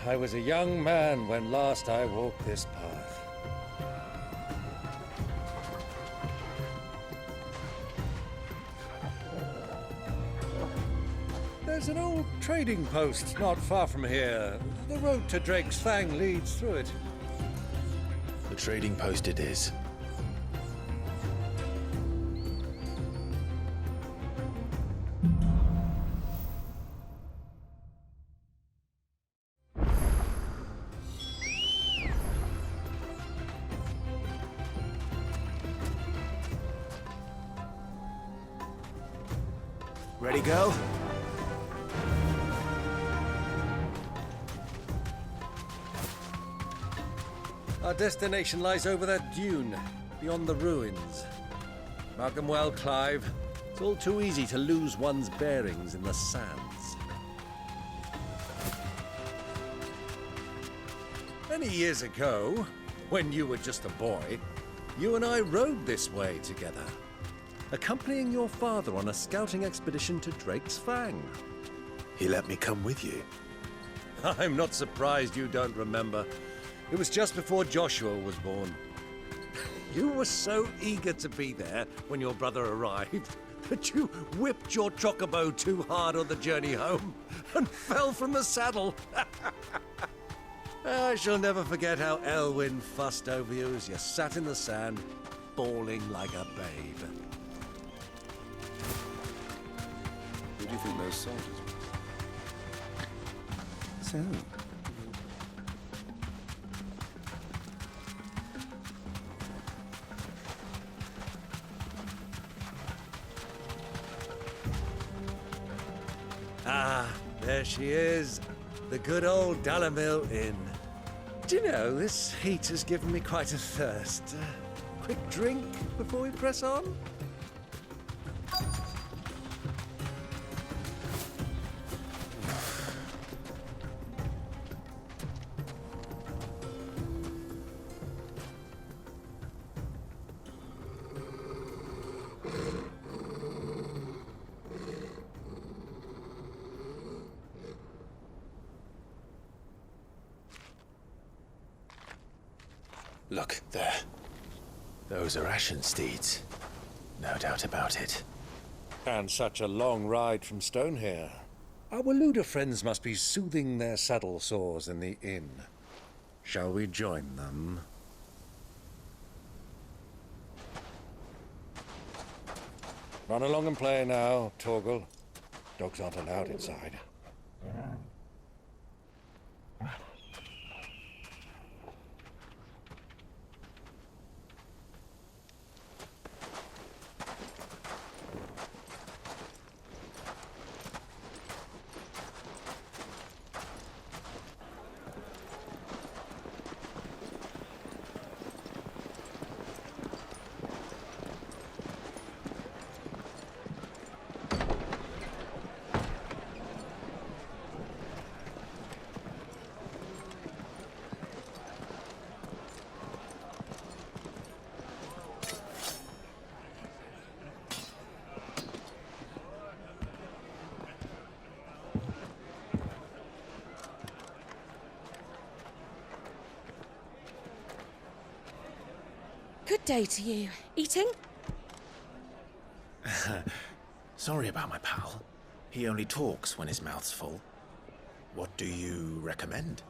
I was a young man when last I walked this path. There's an old trading post not far from here. The road to Drake's Fang leads through it. The trading post it is. Ready, go? Our destination lies over that dune, beyond the ruins. Mark them well, Clive. It's all too easy to lose one's bearings in the sands. Many years ago, when you were just a boy, you and I rode this way together, accompanying your father on a scouting expedition to Drake's Fang. He let me come with you. I'm not surprised you don't remember. It was just before Joshua was born. You were so eager to be there when your brother arrived that you whipped your chocobo too hard on the journey home and fell from the saddle. I shall never forget how Elwin fussed over you as you sat in the sand, bawling like a babe. Who do you think those soldiers were? So, Ah, there she is. The good old Dalamil Inn. Do you know, this heat has given me quite a thirst. Quick drink before we press on? Look, there. Those are ashen steeds. No doubt about it. And such a long ride from Stonehere. Our Waluda friends must be soothing their saddle sores in the inn. Shall we join them? Run along and play now, Torgal. Dogs aren't allowed inside. Good day to you. Eating? Sorry about my pal. He only talks when his mouth's full. What do you recommend?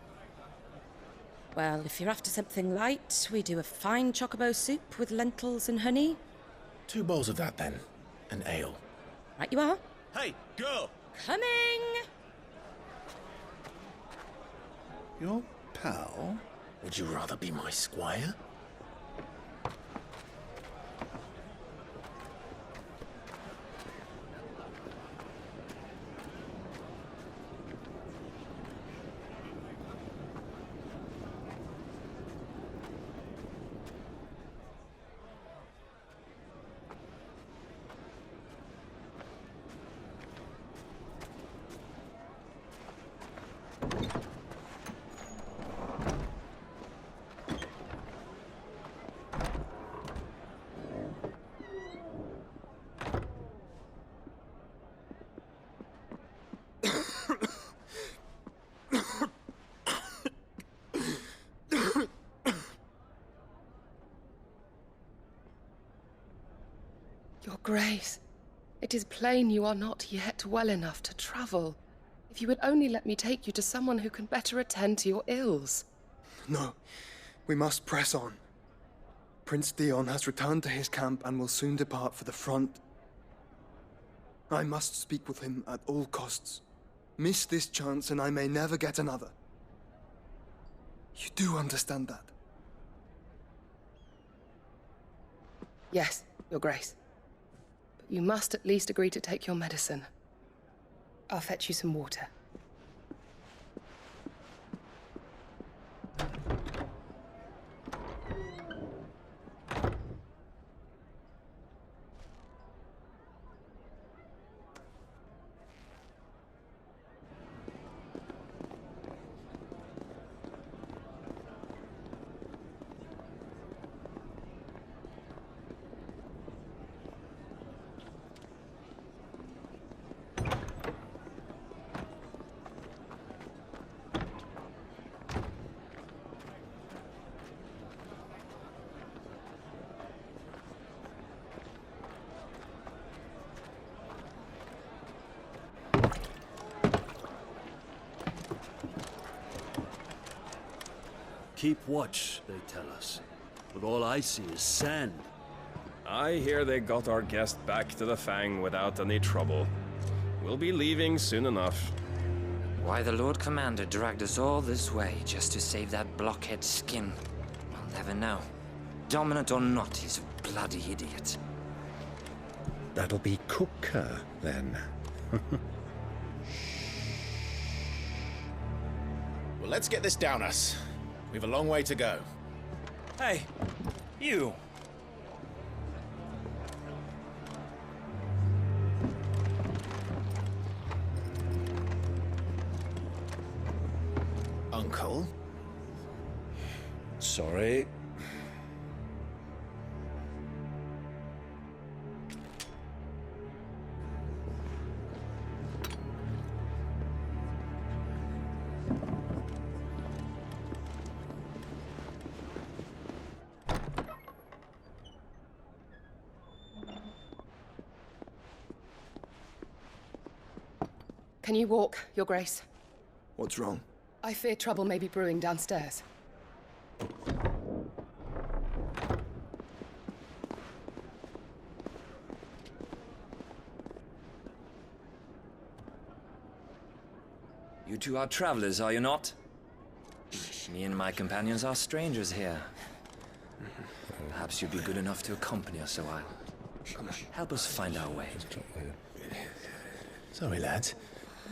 Well, if you're after something light, we do a fine chocobo soup with lentils and honey. 2 bowls of that, then. An ale. Right you are. hey, go! Coming! Your pal? Would you rather be my squire? Your Grace, it is plain you are not yet well enough to travel. If you would only let me take you to someone who can better attend to your ills. No, we must press on. Prince Dion has returned to his camp and will soon depart for the front. I must speak with him at all costs. Miss this chance and I may never get another. You do understand that? Yes, Your Grace. But you must at least agree to take your medicine. I'll fetch you some water. Keep watch, they tell us. But all I see is sand. I hear they got our guest back to the FANG without any trouble. We'll be leaving soon enough. Why the Lord Commander dragged us all this way just to save that blockhead skin, we'll never know. Dominant or not, he's a bloody idiot. That'll be Cooker, then. Well, let's get this down us. We've a long way to go. Hey, you! Uncle? Sorry. Can you walk, Your Grace? What's wrong? I fear trouble may be brewing downstairs. You two are travelers, are you not? Me and my companions are strangers here. Perhaps you'd be good enough to accompany us a while. Help us find our way. Sorry, lads,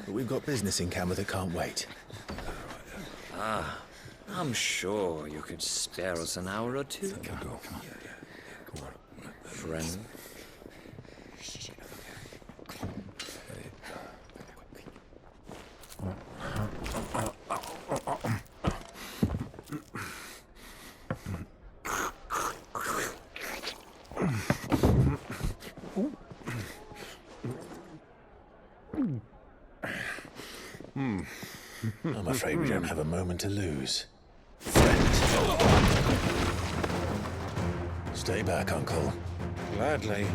but we've got business in camera that can't wait. Ah, I'm sure you could spare us an hour or two. Friend. I'm afraid we don't have a moment to lose. Friend. Stay back, Uncle. Gladly.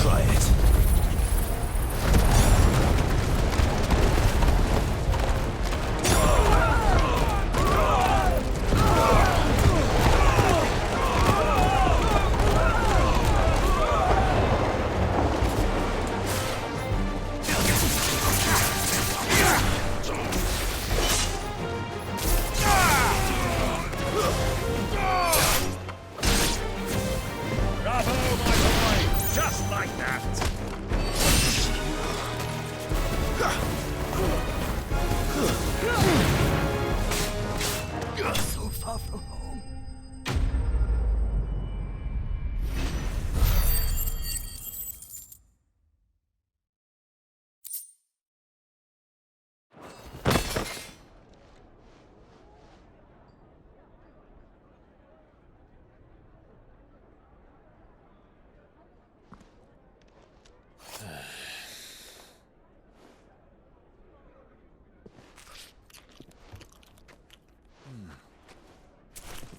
Try it.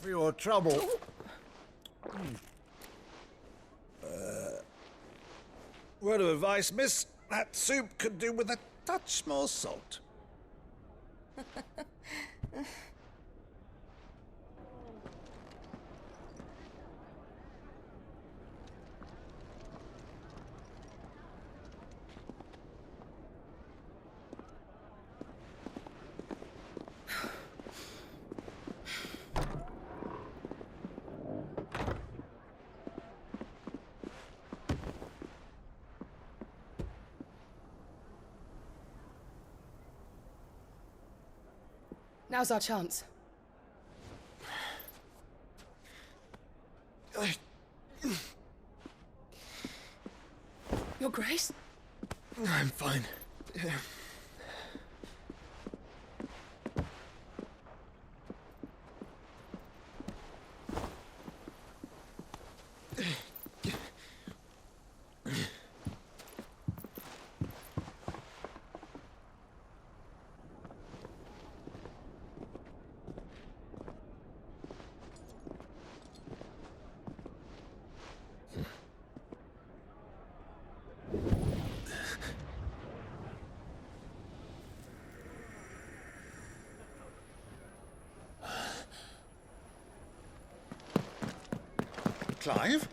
for your trouble. Word of advice, miss. That soup could do with a touch more salt. Now's our chance. Your Grace? I'm fine. Clive?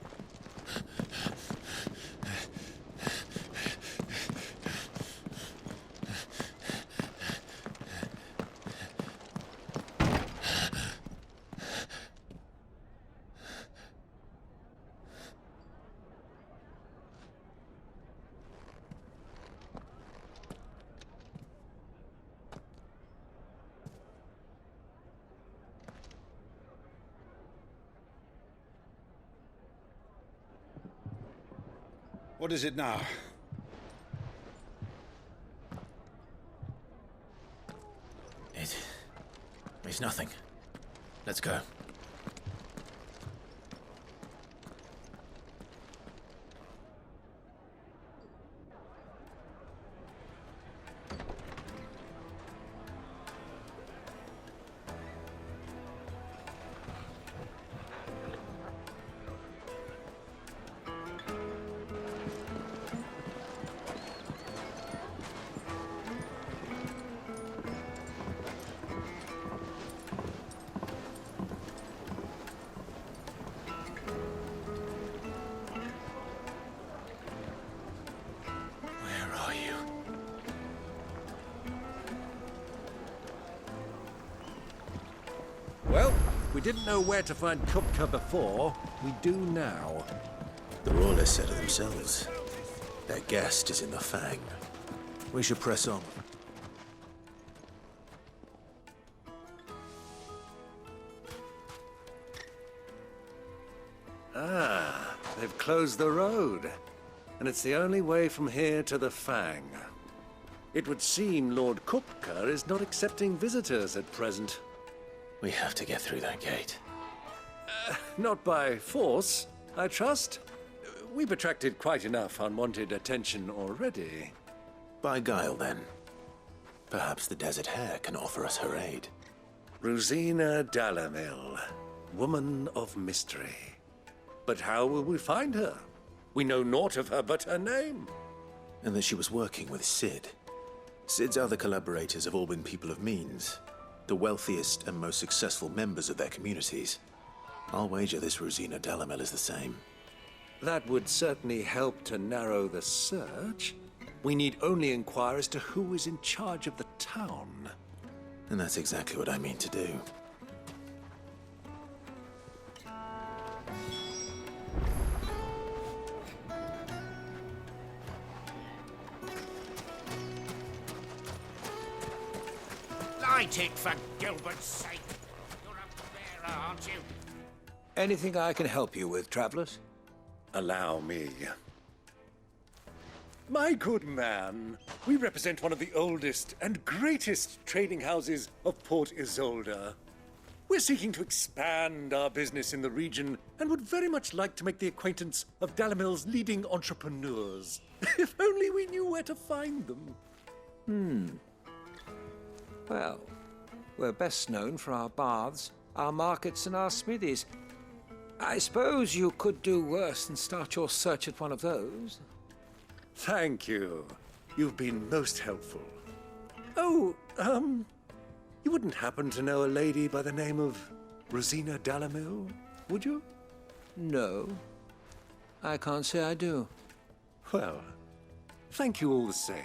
What is it now? It's nothing. Let's go. Well, we didn't know where to find Kupka before. We do now. The royalists said it themselves. Their guest is in the FANG. We should press on. Ah, they've closed the road. And it's the only way from here to the FANG. It would seem Lord Kupka is not accepting visitors at present. We have to get through that gate. Not by force, I trust. We've attracted quite enough unwanted attention already. By guile, then. Perhaps the Desert Hare can offer us her aid. Rosina Dalamil, woman of mystery. But how will we find her? We know naught of her but her name. And that she was working with Sid. Sid's other collaborators have all been people of means. The wealthiest and most successful members of their communities. I'll wager this Rosina Dalamil is the same. That would certainly help to narrow the search. We need only inquire as to who is in charge of the town. And that's exactly what I mean to do. Light it, for Gilbert's sake. You're a bearer, aren't you? Anything I can help you with, travelers? Allow me. My good man, we represent one of the oldest and greatest trading houses of Port Isolde. We're seeking to expand our business in the region and would very much like to make the acquaintance of Dalamil's leading entrepreneurs. If only we knew where to find them. Well, we're best known for our baths our markets and our smithies. I suppose you could do worse than start your search at one of those. Thank you. You've been most helpful. Oh, you wouldn't happen to know a lady by the name of Rosina Dalamil, would you? No, I can't say I do. Well, thank you all the same.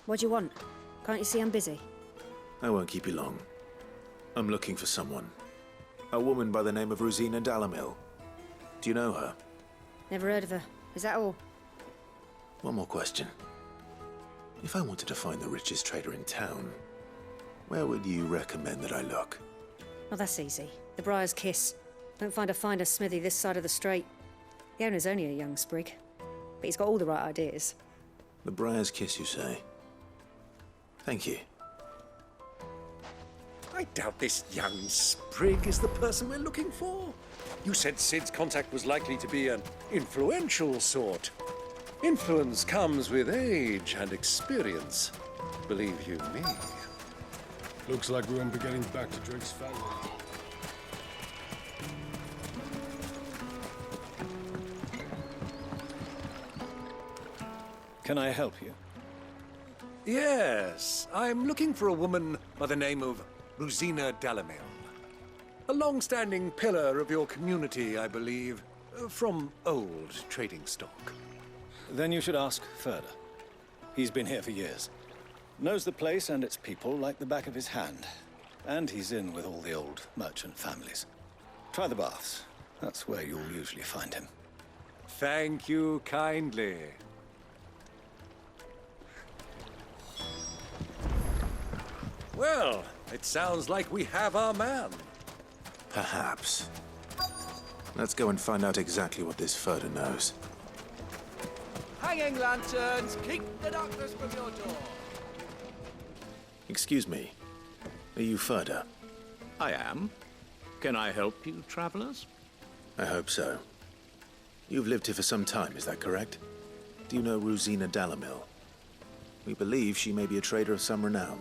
What do you want? Can't you see I'm busy? I won't keep you long. I'm looking for someone. A woman by the name of Rosina Dalamil. Do you know her? Never heard of her. Is that all? One more question. If I wanted to find the richest trader in town, where would you recommend that I look? Oh, that's easy. The Briar's Kiss. Don't find a finer smithy this side of the strait. The owner's only a young sprig, but he's got all the right ideas. The Briar's Kiss, you say? Thank you. I doubt this young sprig is the person we're looking for. You said Sid's contact was likely to be an influential sort. Influence comes with age and experience. Believe you me. Looks like we won't be getting back to Drake's family. Can I help you? Yes, I'm looking for a woman by the name of Rosina Dalamil. A long-standing pillar of your community, I believe, from old trading stock. Then you should ask further. He's been here for years. Knows the place and its people like the back of his hand. And he's in with all the old merchant families. Try the baths. That's where you'll usually find him. Thank you kindly. Well, it sounds like we have our man. Perhaps. Let's go and find out exactly what this Furder knows. Hanging lanterns, keep the darkness from your door. Excuse me. Are you Furder? I am. Can I help you, travelers? I hope so. You've lived here for some time, is that correct? Do you know Rosina Dalamil? We believe she may be a trader of some renown.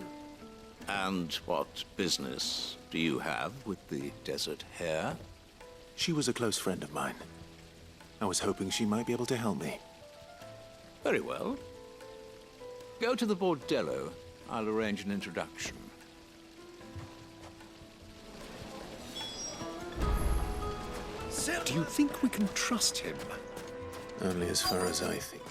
And what business do you have with the desert hare? She was a close friend of mine. I was hoping she might be able to help me. Very well. Go to the bordello. I'll arrange an introduction. Do you think we can trust him? Only as far as I think.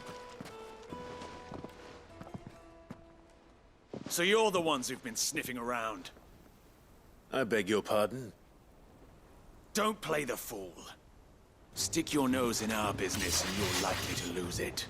So you're the ones who've been sniffing around. I beg your pardon? Don't play the fool. Stick your nose in our business and you're likely to lose it.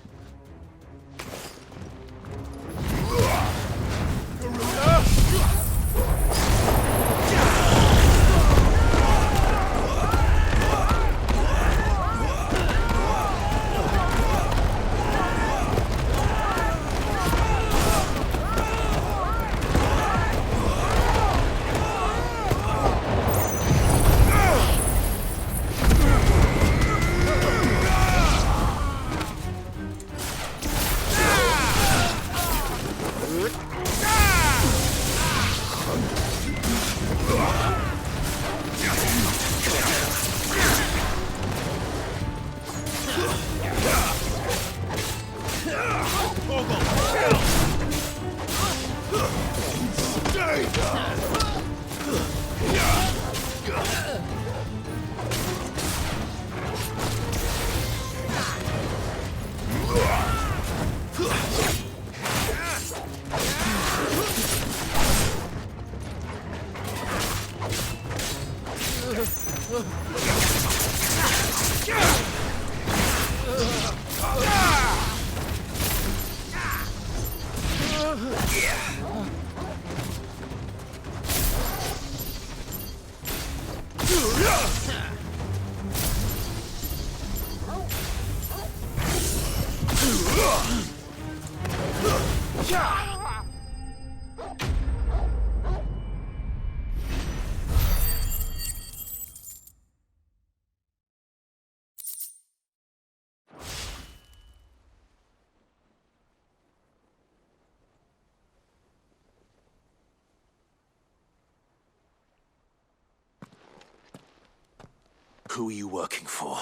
Who are you working for?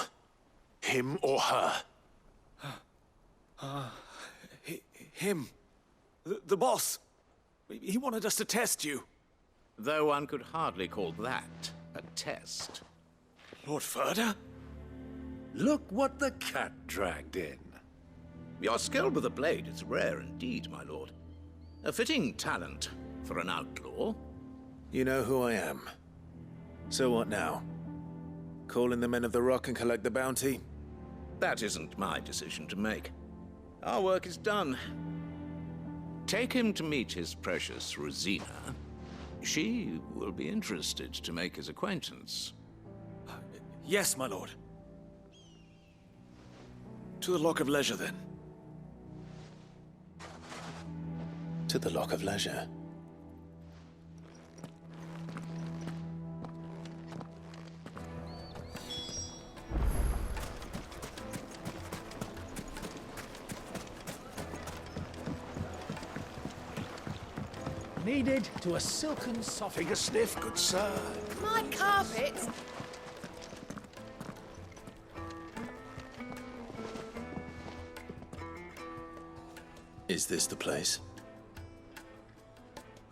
Him or her? Him. The boss. He wanted us to test you. Though one could hardly call that a test. Lord Ferda? Look what the cat dragged in. Your skill with the blade is rare indeed, my lord. A fitting talent for an outlaw. You know who I am. So what now? Call in the Men of the Rock and collect the bounty? That isn't my decision to make. Our work is done. Take him to meet his precious Rosina. She will be interested to make his acquaintance. Yes, my lord. To the Lock of Leisure, then. To the Lock of Leisure. Needed to a silken soft. Take a sniff, good sir. My carpet! Is this the place?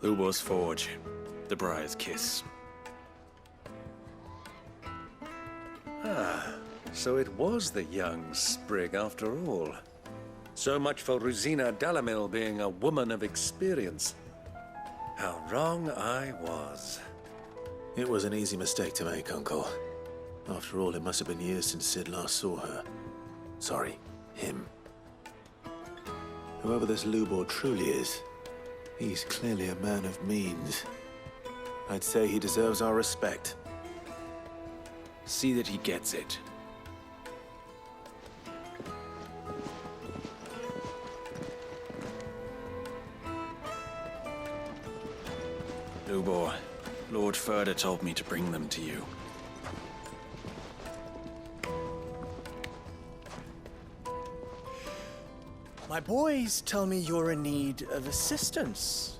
Lubor's Forge. The Briar's Kiss. Ah, so it was the young sprig after all. So much for Rosina Dalamil being a woman of experience. How wrong I was. It was an easy mistake to make, Uncle. After all, it must have been years since Sid last saw her. Sorry, him. Whoever this Lubor truly is, he's clearly a man of means. I'd say he deserves our respect. See that he gets it. Lubor, Lord Ferda told me to bring them to you. My boys tell me you're in need of assistance.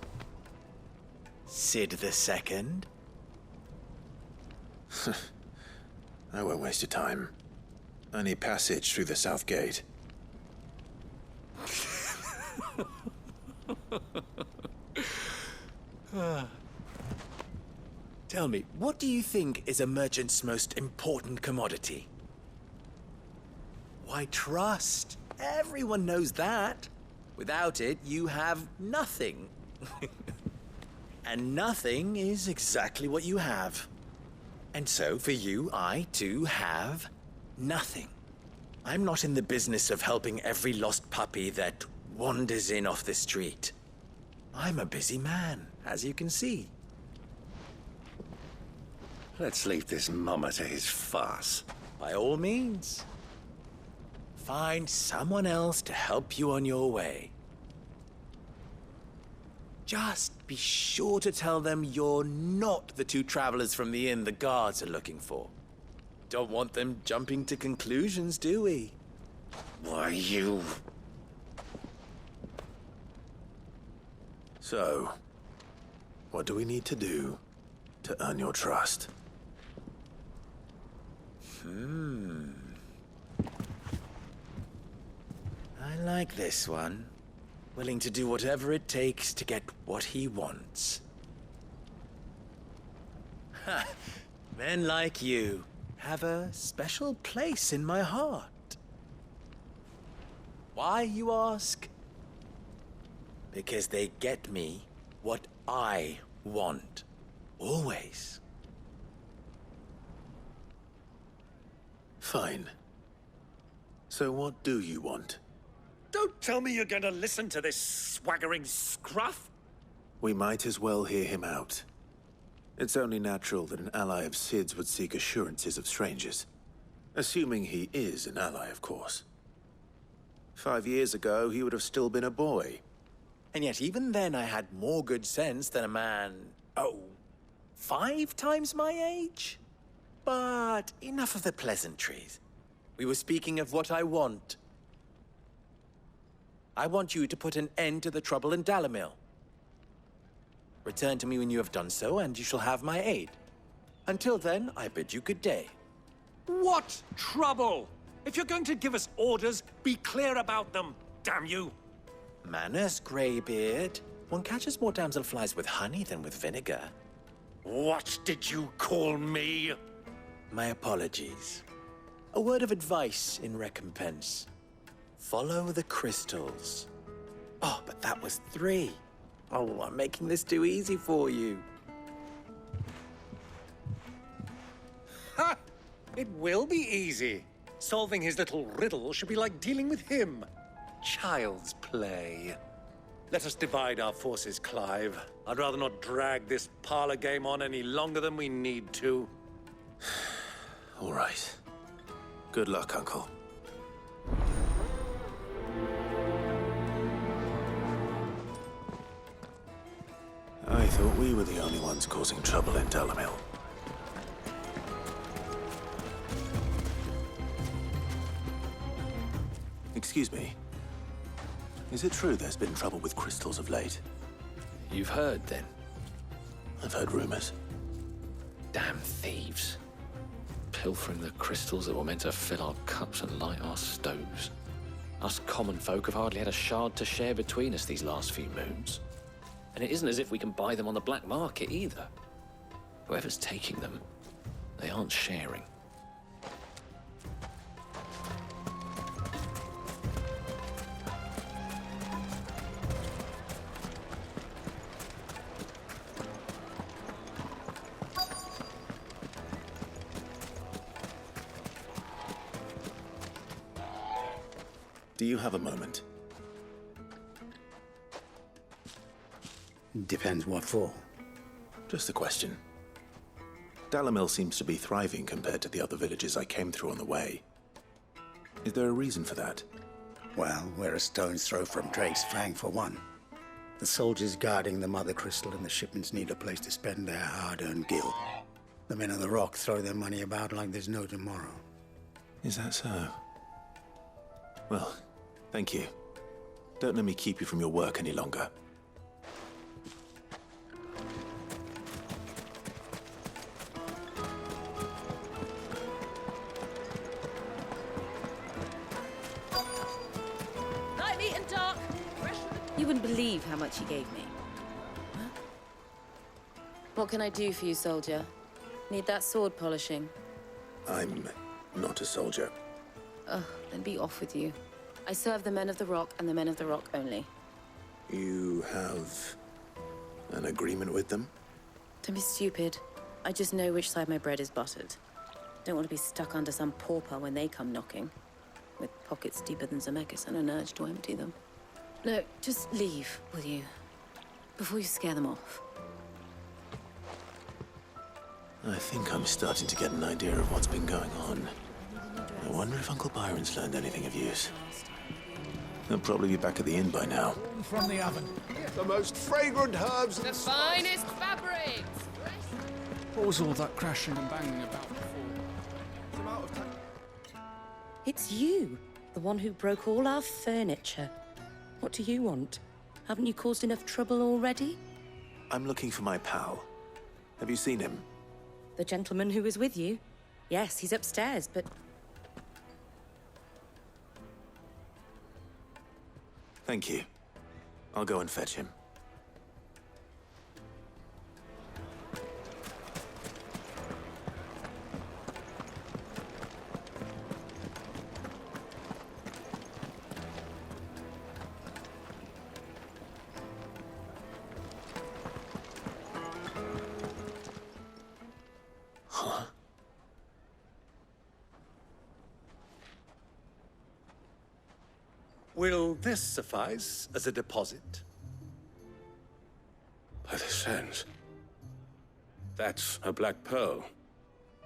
Sid the Second. I won't waste your time. I need passage through the south gate. Tell me, what do you think is a merchant's most important commodity? Why, trust. Everyone knows that. Without it, you have nothing. And nothing is exactly what you have. And so, for you, I, too, have nothing. I'm not in the business of helping every lost puppy that wanders in off the street. I'm a busy man, as you can see. Let's leave this mummer to his farce. By all means. Find someone else to help you on your way. Just be sure to tell them you're not the two travelers from the inn the guards are looking for. Don't want them jumping to conclusions, do we? Why, you... So, what do we need to do to earn your trust? I like this one. Willing to do whatever it takes to get what he wants. Ha! Men like you have a special place in my heart. Why, you ask? Because they get me what I want. Always. Fine. So what do you want? Don't tell me you're going to listen to this swaggering scruff. We might as well hear him out. It's only natural that an ally of Sid's would seek assurances of strangers. Assuming he is an ally, of course. 5 years ago, he would have still been a boy. And yet even then I had more good sense than a man, 5 times my age? But enough of the pleasantries. We were speaking of what I want. I want you to put an end to the trouble in Dalamil. Return to me when you have done so, and you shall have my aid. Until then, I bid you good day. What trouble? If you're going to give us orders, be clear about them, damn you! Manners, Greybeard. One catches more damselflies with honey than with vinegar. What did you call me? My apologies. A word of advice in recompense. Follow the crystals. Oh, but that was 3. Oh, I'm making this too easy for you. Ha! It will be easy. Solving his little riddle should be like dealing with him. Child's play. Let us divide our forces, Clive. I'd rather not drag this parlor game on any longer than we need to. All right. Good luck, Uncle. I thought we were the only ones causing trouble in Dalamil. Excuse me. Is it true there's been trouble with crystals of late? You've heard, then? I've heard rumors. Damn thieves. Pilfering the crystals that were meant to fill our cups and light our stoves. Us common folk have hardly had a shard to share between us these last few moons. And it isn't as if we can buy them on the black market, either. Whoever's taking them, they aren't sharing. Do you have a moment? Depends what for. Just a question. Dalamil seems to be thriving compared to the other villages I came through on the way. Is there a reason for that? Well, we're a stone's throw from Drake's Fang, for one. The soldiers guarding the Mothercrystal and the shipments need a place to spend their hard-earned gil. The men of the Rock throw their money about like there's no tomorrow. Is that so? Well, thank you. Don't let me keep you from your work any longer. You wouldn't believe how much he gave me. What can I do for you, soldier? Need that sword polishing? I'm not a soldier. Ugh, then be off with you. I serve the men of the Rock and the men of the Rock only. You have an agreement with them? Don't be stupid. I just know which side my bread is buttered. Don't want to be stuck under some pauper when they come knocking. With pockets deeper than Zemeckis and an urge to empty them. No, just leave, will you? Before you scare them off. I think I'm starting to get an idea of what's been going on. I wonder if Uncle Byron's learned anything of use. He'll probably be back at the inn by now. From the oven. The most fragrant herbs. The finest fabrics. What was all that crashing and banging about before? It's you, the one who broke all our furniture. What do you want? Haven't you caused enough trouble already? I'm looking for my pal. Have you seen him? The gentleman who was with you? Yes, he's upstairs, but... Thank you. I'll go and fetch him. Will this suffice as a deposit? By the sands. That's a black pearl.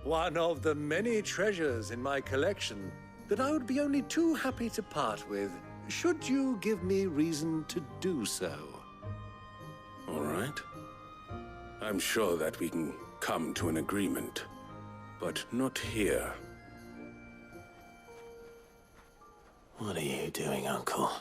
One of the many treasures in my collection that I would be only too happy to part with, should you give me reason to do so. All right. I'm sure that we can come to an agreement, but not here. What are you doing, Uncle?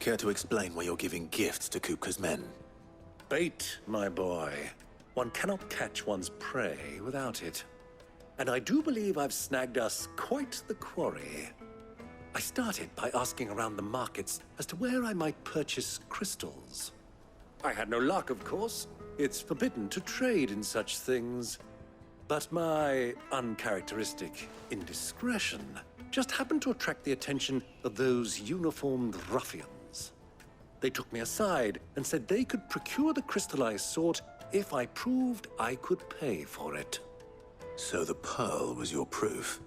Care to explain why you're giving gifts to Kupka's men? Bait, my boy. One cannot catch one's prey without it. And I do believe I've snagged us quite the quarry. I started by asking around the markets as to where I might purchase crystals. I had no luck, of course. It's forbidden to trade in such things. But my uncharacteristic indiscretion just happened to attract the attention of those uniformed ruffians. They took me aside and said they could procure the crystal I sought if I proved I could pay for it. So the pearl was your proof?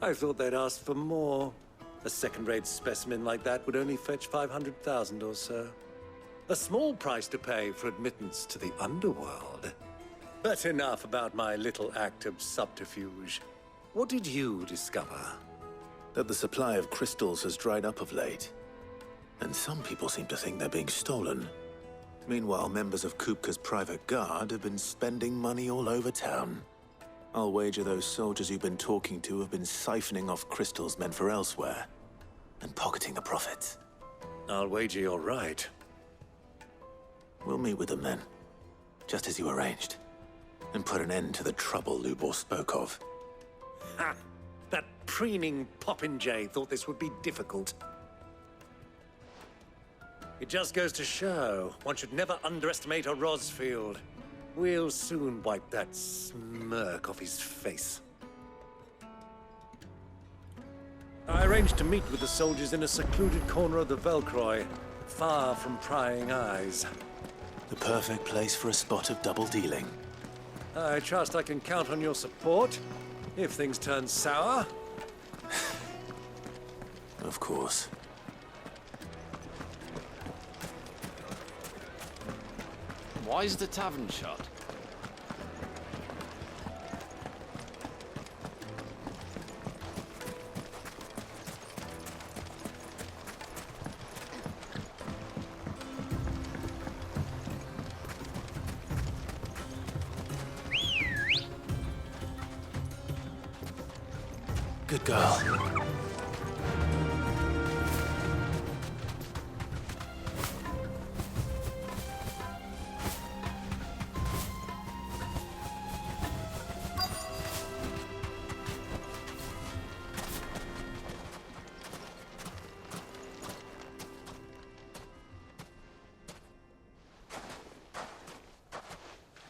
I thought they'd ask for more. A second-rate specimen like that would only fetch 500,000 or so. A small price to pay for admittance to the underworld. But enough about my little act of subterfuge. What did you discover? That the supply of crystals has dried up of late. And some people seem to think they're being stolen. Meanwhile, members of Kupka's private guard have been spending money all over town. I'll wager those soldiers you've been talking to have been siphoning off crystals meant for elsewhere, and pocketing the profits. I'll wager you're right. We'll meet with them then, just as you arranged, and put an end to the trouble Lubor spoke of. Ha! That preening popinjay thought this would be difficult. It just goes to show, one should never underestimate a Rosfield. We'll soon wipe that smirk off his face. I arranged to meet with the soldiers in a secluded corner of the Velcroy, far from prying eyes. The perfect place for a spot of double dealing. I trust I can count on your support, if things turn sour. Of course. Why is the tavern shut? Good girl.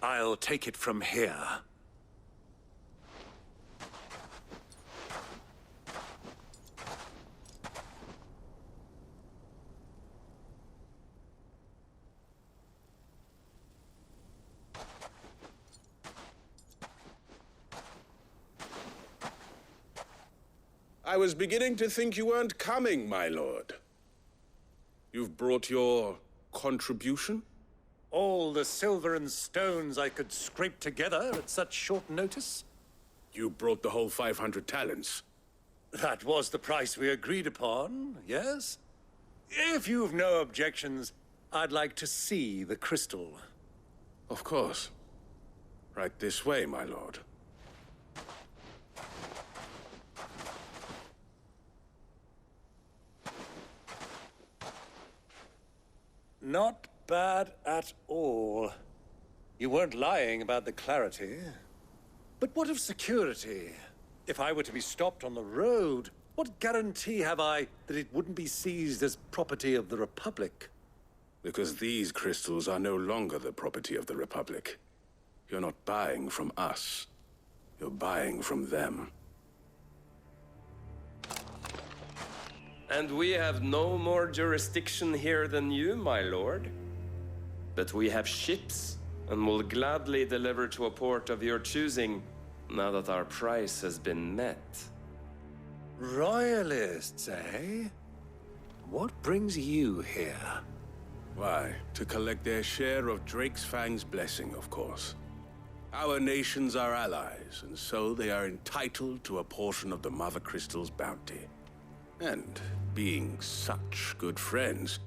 I'll take it from here. I was beginning to think you weren't coming, my lord. You've brought your contribution? All the silver and stones I could scrape together at such short notice? You brought the whole 500 talents. That was the price we agreed upon, yes? If you've no objections, I'd like to see the crystal. Of course. Right this way, my lord. Not bad at all. You weren't lying about the clarity. But what of security? If I were to be stopped on the road, what guarantee have I that it wouldn't be seized as property of the Republic? Because these crystals are no longer the property of the Republic. You're not buying from us. You're buying from them. And we have no more jurisdiction here than you, my lord. But we have ships, and will gladly deliver to a port of your choosing, now that our price has been met. Royalists, eh? What brings you here? Why, to collect their share of Fang's blessing, of course. Our nations are allies, and so they are entitled to a portion of the Mothercrystals' bounty. And being such good friends,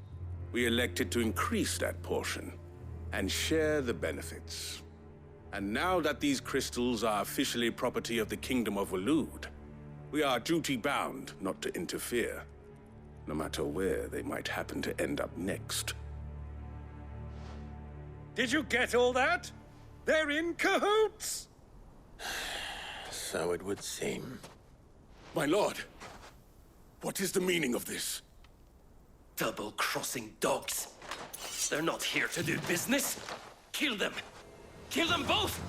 we elected to increase that portion and share the benefits. And now that these crystals are officially property of the Kingdom of Waloed, we are duty-bound not to interfere. no matter where they might happen to end up next. Did you get all that? They're in cahoots! So it would seem. My lord, what is the meaning of this? Double-crossing dogs. They're not here to do business. Kill them. Kill them both!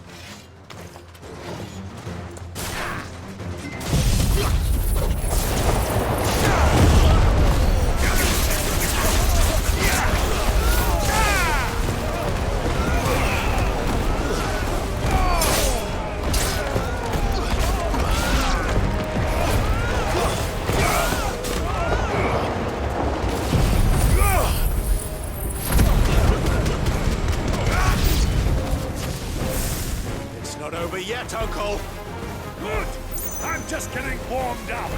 Not over yet, Uncle. Good. I'm just getting warmed up.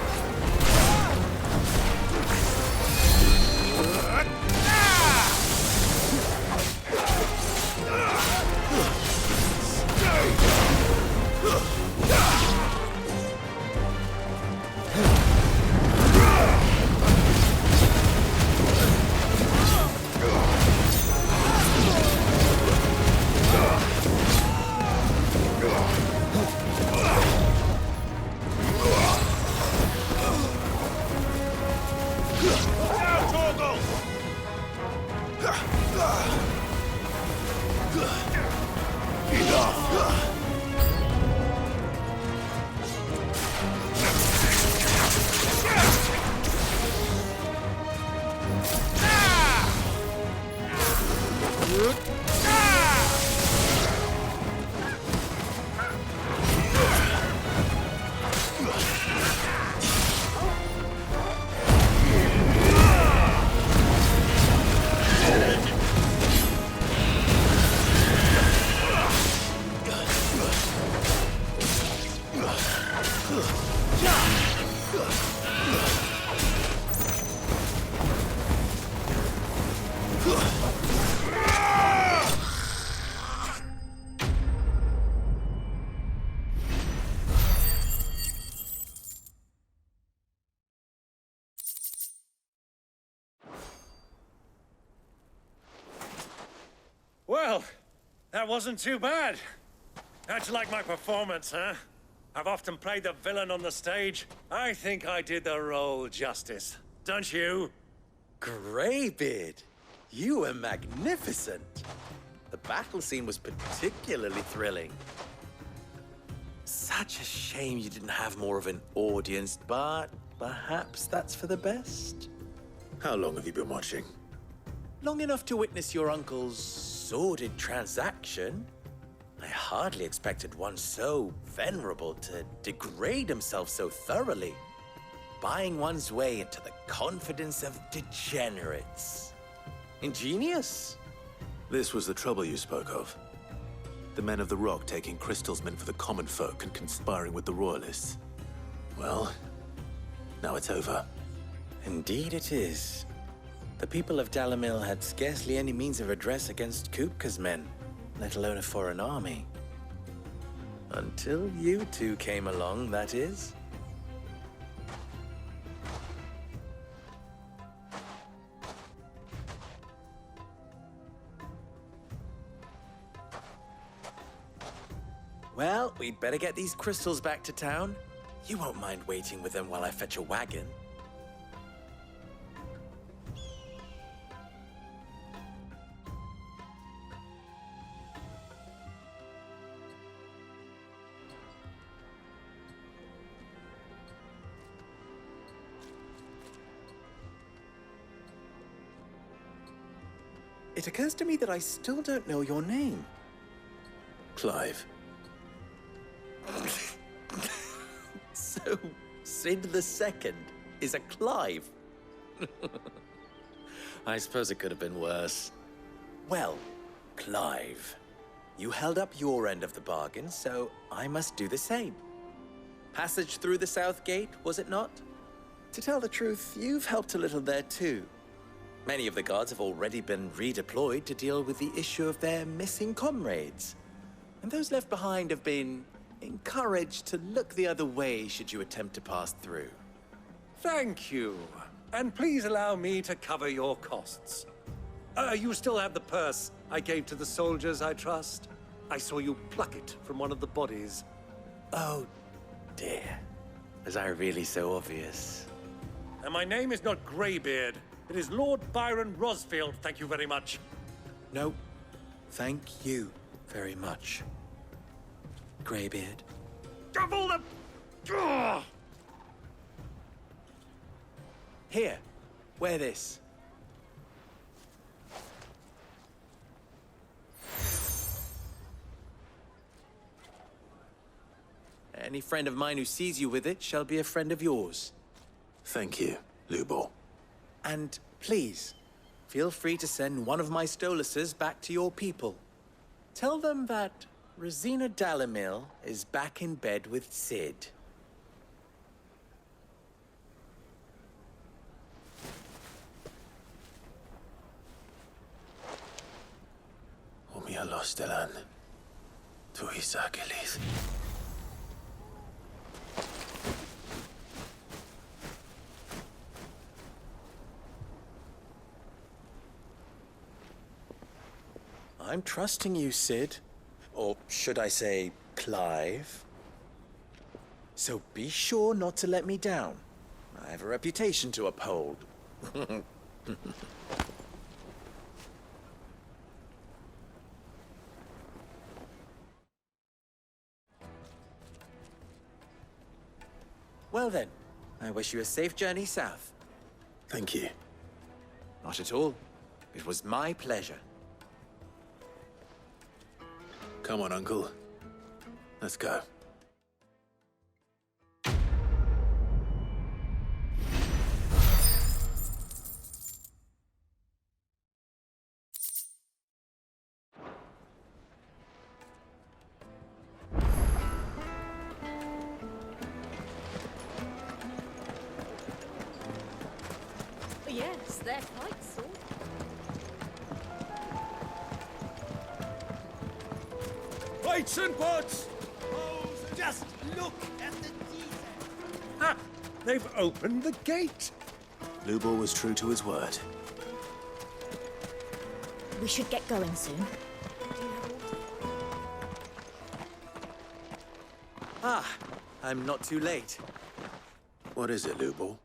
Well, that wasn't too bad. How'd you like my performance, huh? I've often played the villain on the stage. I think I did the role justice. Don't you? Greybeard, you were magnificent. The battle scene was particularly thrilling. Such a shame you didn't have more of an audience, but perhaps that's for the best. How long have you been watching? Long enough to witness your uncle's sordid transaction. I hardly expected one so venerable to degrade himself so thoroughly, buying one's way into the confidence of degenerates. Ingenious. This was the trouble you spoke of. The men of the Rock taking crystalsmen for the common folk and conspiring with the royalists. Well, now it's over. Indeed it is. The people of Dalamil had scarcely any means of redress against Kupka's men, let alone a foreign army. Until you two came along, that is. Well, we'd better get these crystals back to town. You won't mind waiting with them while I fetch a wagon. It occurs to me that I still don't know your name. Clive. So, Sid the Second is a Clive? I suppose it could have been worse. Well, Clive, you held up your end of the bargain, so I must do the same. Passage through the South Gate, was it not? To tell the truth, you've helped a little there too. Many of the guards have already been redeployed to deal with the issue of their missing comrades. And those left behind have been encouraged to look the other way should you attempt to pass through. Thank you. And please allow me to cover your costs. You still have the purse I gave to the soldiers, I trust? I saw you pluck it from one of the bodies. Oh, dear. Was I really so obvious? And my name is not Greybeard. It is Lord Byron Rosfield, thank you very much. No, thank you very much, Greybeard. Double the... Ugh! Here, wear this. Any friend of mine who sees you with it shall be a friend of yours. Thank you, Lubor. And please, feel free to send one of my Stoluses back to your people. Tell them that Rosina Dalamil is back in bed with Sid. Umia Lostelan. Tu Isakelis. I'm trusting you, Sid. Or should I say, Clive? So be sure not to let me down. I have a reputation to uphold. Well then, I wish you a safe journey south. Thank you. Not at all. It was my pleasure. Come on, Uncle. Let's go. Yes, they're quite sore. Lights and pots! Just look at the detail. Ha! They've opened the gate! Lubor was true to his word. We should get going soon. Ah, I'm not too late. What is it, Lubor?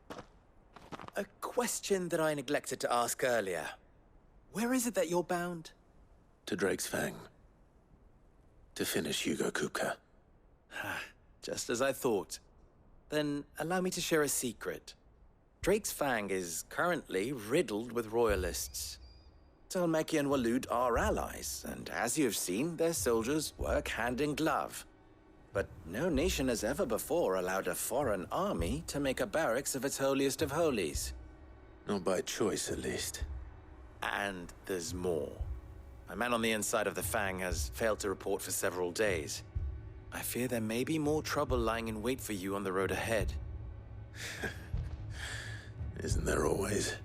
A question that I neglected to ask earlier. Where is it that you're bound? To Drake's Fang. To finish Hugo Kupka. Just as I thought. Then allow me to share a secret. Drake's Fang is currently riddled with royalists. Talmeki and Walud are allies, and as you have seen, their soldiers work hand in glove. But no nation has ever before allowed a foreign army to make a barracks of its holiest of holies. Not by choice, at least. And there's more. A man on the inside of the Fang has failed to report for several days. I fear there may be more trouble lying in wait for you on the road ahead. Isn't there always?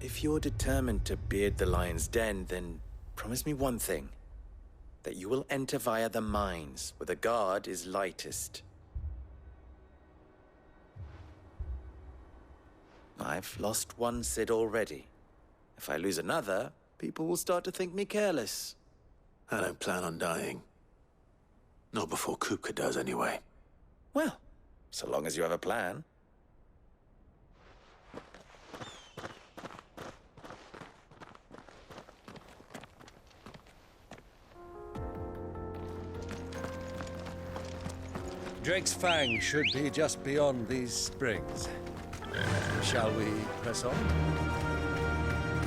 If you're determined to beard the lion's den, then promise me one thing. That you will enter via the mines, where the guard is lightest. I've lost one Sid already. If I lose another, people will start to think me careless. I don't plan on dying. Not before Kupka does, anyway. Well, so long as you have a plan. Drake's Fang should be just beyond these springs. Shall we press on?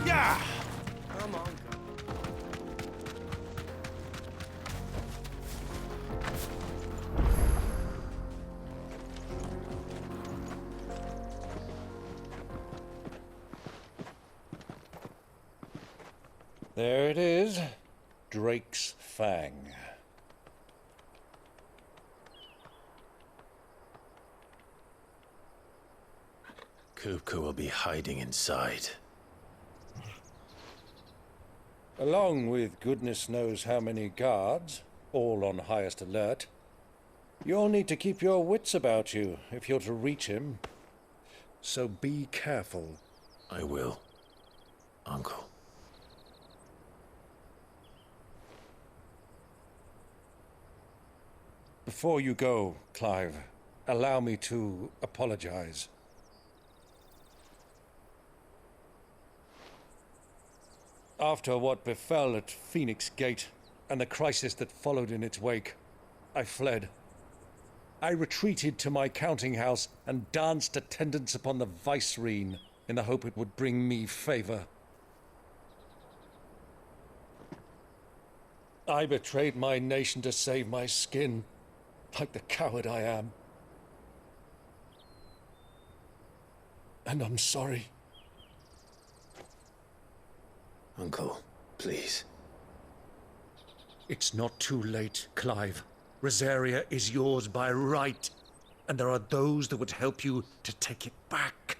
Yeah! Come on. There it is. Drake's Fang. Kupka will be hiding inside. Along with goodness knows how many guards, all on highest alert. You'll need to keep your wits about you if you're to reach him. so be careful. I will, Uncle. Before you go, Clive, allow me to apologize. After what befell at Phoenix Gate and the crisis that followed in its wake, I fled. I retreated to my counting house and danced attendance upon the vicereine in the hope it would bring me favor. I betrayed my nation to save my skin, like the coward I am. And I'm sorry. Uncle, please. It's not too late, Clive. Rosaria is yours by right, and there are those that would help you to take it back.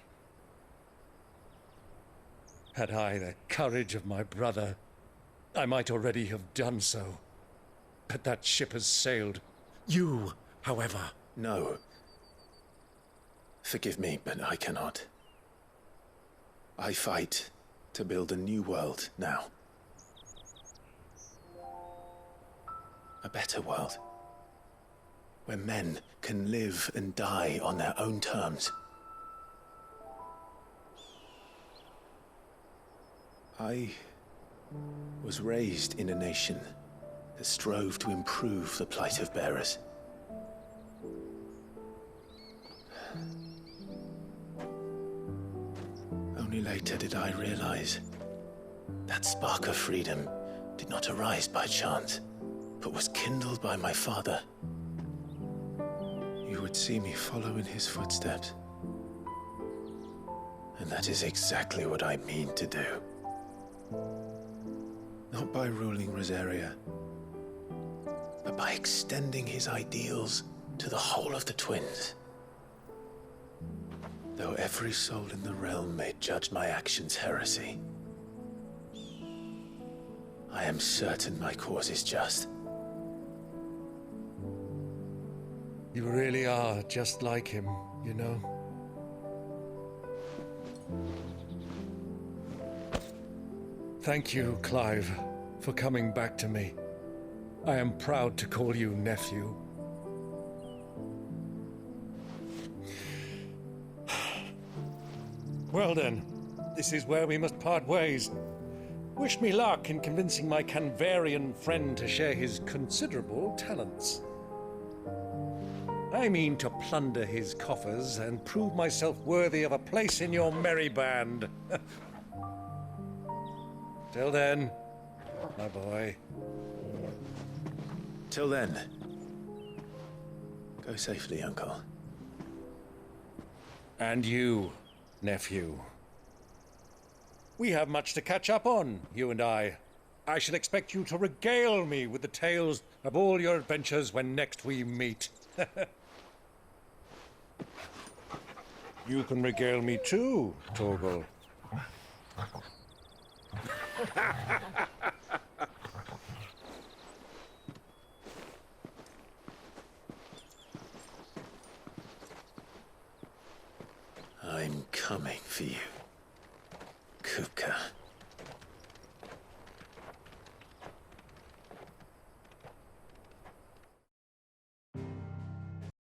Had I the courage of my brother, I might already have done so. But that ship has sailed. You, however... No. Forgive me, but I cannot. I fight to build a new world now. A better world. Where men can live and die on their own terms. I was raised in a nation that strove to improve the plight of bearers. Only later did I realize that spark of freedom did not arise by chance, but was kindled by my father. You would see me follow in his footsteps. And that is exactly what I mean to do. Not by ruling Rosaria, but by extending his ideals to the whole of the twins. Though every soul in the realm may judge my actions heresy, I am certain my cause is just. You really are just like him, you know? Thank you, Clive, for coming back to me. I am proud to call you nephew. Well then, this is where we must part ways. Wish me luck in convincing my Canvarian friend to share his considerable talents. I mean to plunder his coffers and prove myself worthy of a place in your merry band. Till then, my boy. Till then, go safely, Uncle. And you, nephew. We have much to catch up on, you and I. I shall expect you to regale me with the tales of all your adventures when next we meet. You can regale me too, Torgal. I'm coming for you, Kupka.